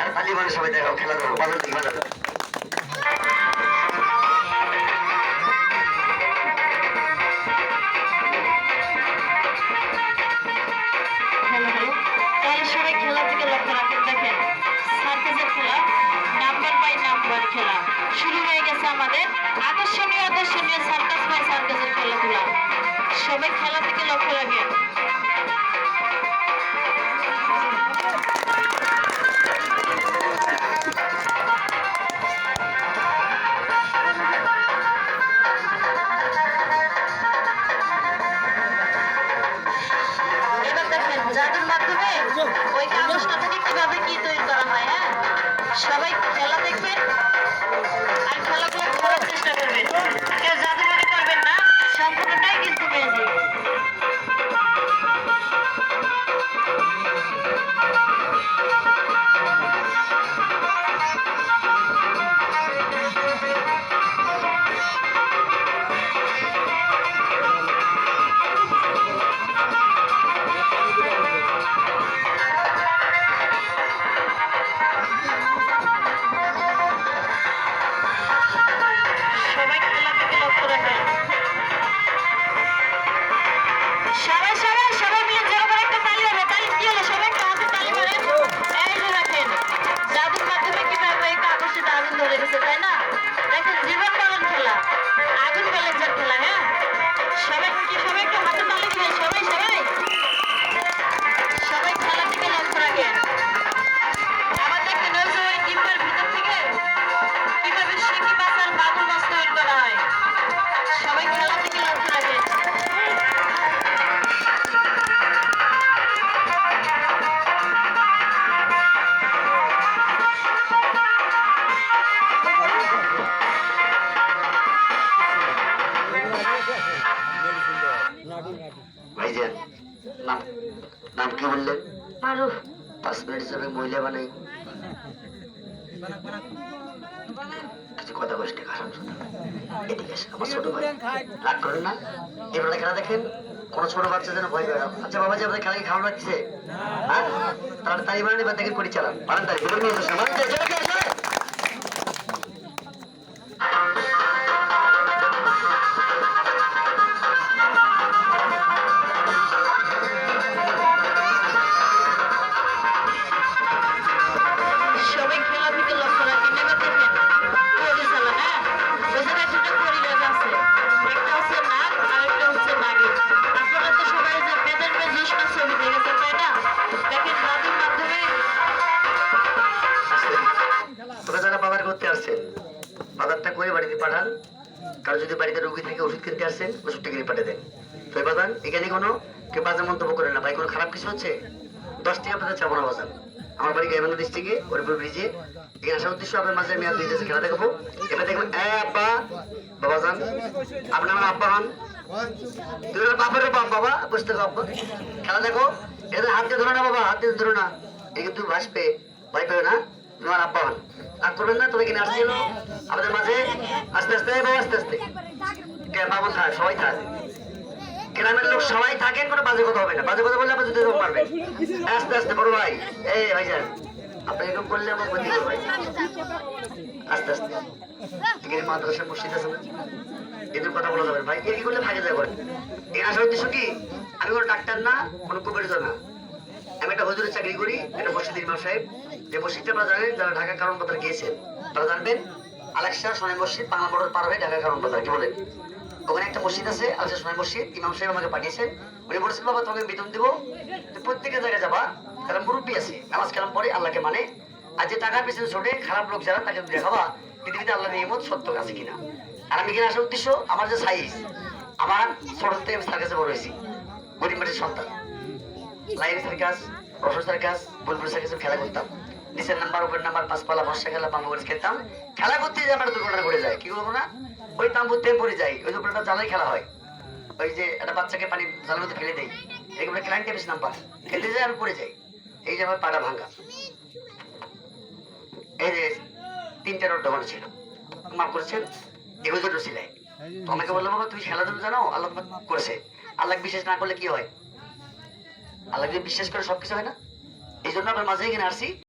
আর তালি মানে সবাই দেখাও, খেলা করো, বাজার দিকে বাজার। সবাই খেলার দিকে লক্ষ্য রাখেন। দেখেন সার্কাসের খেলা, নাম্বার বাই নাম্বার খেলা শুরু হয়ে গেছে আমাদের আকর্ষণীয় আকর্ষণীয় সার্কাস বাই সার্কাসের খেলাধুলা। সবাই খেলার দিকে লক্ষ্য রাখেন। এবার দেখেন জাদুর মাধ্যমে ওই কাগজটা থেকে কিভাবে কি তৈরি করা হয়। হ্যাঁ, সবাই খেলা দেখবেন আর খেলাগুলো করার চেষ্টা করবেন। কেউ জাদু মনে করবেন না, সম্পূর্ণটাই কিন্তু ম্যাজিক। সবাই খেলার দিকে লক্ষ্য রাখেন। সবাই সবাই সবাই মিলে জোরে করে একটা তালি হবে। তালি কি হলো? সবাই একটা হাতে তালি মারেন। এই যে দেখেন জাদুর মাধ্যমে কিভাবে এই কাগজটিতে আগুন ধরে গেছে, তাই না? দেখেন জীবন পালন খেলা, আগুন চ্যালেঞ্জের খেলা। হ্যাঁ, সবাই কি সবাই একটা হাতে তালি দিবেন। সবাই সবাই সবাই খেলার দিকে লক্ষ্য রাখেন। আবার দেখেন ওই যে ওই ডিমের ভিতর থেকে কিভাবে শিঙি মাছ আর মাগুর মাছ তৈরি করা হয়। সবাই খেলার দিকে লক্ষ্য রাখেন। ভাইজান, নাম নাম কি বললেন? মারুফ। 5 মিনিট হিসাবে মহিলা বানাই কিছু কথা বসতে খারাপ শুনে। এদিকে এসে আমার ছোট ভাই রাগ করেন না, এবারে খেলা দেখেন। কোন ছোট বাচ্চা যেন ভয় পেয়ে। আচ্ছা বাবাজি, আপনাদের খেলা কি খাওয়ানো রাখছে? হ্যাঁ, তাহলে তাই মানে এবার দেখেন পরিচালন পারেন। তাই বলুন নিয়ে আসেন, আমার চলে আসে। সবাই খেলার দিকে লক্ষ্য রাখেন। এবার দেখেন পরিচালন। হ্যাঁ, ওই জায়গায় দুটো পরিবেশ আছে, একটা হচ্ছে নাগ আর একটা হচ্ছে নাগিন। আপনারা তো সবাই যে বেদের জ্যেষ্ঠ ছবি দেখেছেন, তাই না? দেখেন জাদুর মাধ্যমে তোরা যারা বাজার করতে আসছেন, বাজারটা করে বাড়িতে পাঠান। কারো যদি বাড়িতে রোগী থেকে ওষুধ কিনতে আসছেন, ওষুধটা কিনে পাঠিয়ে দেন। তো বাজান এখানে কোনো কেউ বাজার মন্তব্য করে না। ভাই কোনো খারাপ কিছু হচ্ছে? 10 টাকা আপনাদের চাবো না বাজার। আমার বাড়ি গাইবান্ধা ডিস্ট্রিক্টে ওরপুর ব্রিজে। এখানে আসার উদ্দেশ্য আপনার মাঝে আমি আর দুই দেশে খেলা দেখাবো। এবার দেখবেন আব্বা বাবা যান, আপনি আমার আব্বা হন, তুই বাপের বাপ বাবা, বুঝতে আব্বা খেলা দেখো। এদের হাত দিয়ে ধরো না বাবা, হাত দিয়ে ধরো না। এই কিন্তু ভাসবে, ভয় পেও না, তোমার আব্বা হন। রাগ করবেন না। তবে কিনে আসছিল আমাদের মাঝে আস্তে আস্তে বাবা, আস্তে আস্তে বাবু থাক, সবাই থাক, গ্রামের লোক সবাই থাকেন, কোনো বাজে কথা হবে না। বাজে কথা বললে আপনার যদি পারবেন। আস্তে আস্তে বড় ভাই, এই ভাইজান আপনি এরকম করলে আমার ক্ষতি করবে। আস্তে আস্তে এখানে মাদ্রাসা মসজিদ আছে না, এদের কথা বলা যাবে ভাই। কি করলে ভাগে যাবে। এই আসার উদ্দেশ্য কি? আমি কোনো ডাক্তার না, কোনো কুবেরিত না, আমি একটা হুজুরের চাকরি করি, একটা মসজিদের ইমাম সাহেব। যে মসজিদটা আপনারা জানেন, যারা ঢাকা কারণ বাজার গিয়েছেন তারা জানবেন। আলেকসা সোনাই মসজিদ, বাংলা বর্ডার পার হয়ে ঢাকা কারণ বাজার, কি বলেন? ওখানে একটা মসজিদ আছে, আলেকসা সোনাই মসজিদ। ইমাম সাহেব আমাকে পাঠিয়েছেন। উনি বলেছেন বাবা তোমাকে বেতন দেবো, প্রত্যেকের জায়গায় যাবা, কারণ মুরব্বী আছে, নামাজ কালাম পরে আল্লাহকে মানে। আর যে টাকার পিছনে ছোটে খারাপ লোক যারা, তাকে দেখাবা পৃথিবীতে আল্লাহ নিয়ামত সত্য আছে কিনা। আর আমি এখানে আসার উদ্দেশ্য, আমার যে সাইজ, আমার ছোট থেকে আমি তার কাছে বড় হয়েছি, গরিব মাটির সন্তান। লাইন সার্কাস, রসদ সার্কাস, বুলবুল সার্কাসে খেলা করতাম। নিচের নাম্বার, উপরের নাম্বার, পাঁচপালা, বর্ষা খেলা, বাম্বু খেলতাম। খেলা করতে যে আমার দুর্ঘটনা ঘটে যায়, কি করবো না, ওই তাম্বুতে পড়ে যাই। ওই দুপুরটা জ্বালাই খেলা হয়। ওই যে একটা বাচ্চাকে পানি জালের মধ্যে ফেলে দেয়, এগুলো ক্লায়েন্ট বেশি নাম্বার খেলতে যাই, আমি পড়ে যাই। এই যে আমার পাটা ভাঙ্গা, এই যে 3টা রোড দোকান ছিল, মাফ করেছেন, এগুলো দুটো সিলাই। তো আমাকে বললাম বাবা তুমি খেলাধুলা জানো, আল্লাহ করেছে, আল্লাহ বিশ্বাস না করলে কি হয়? আল্লাহ বিশ্বাস করে সবকিছু হয় না। এই জন্য আমার মাঝে এখানে আসছি।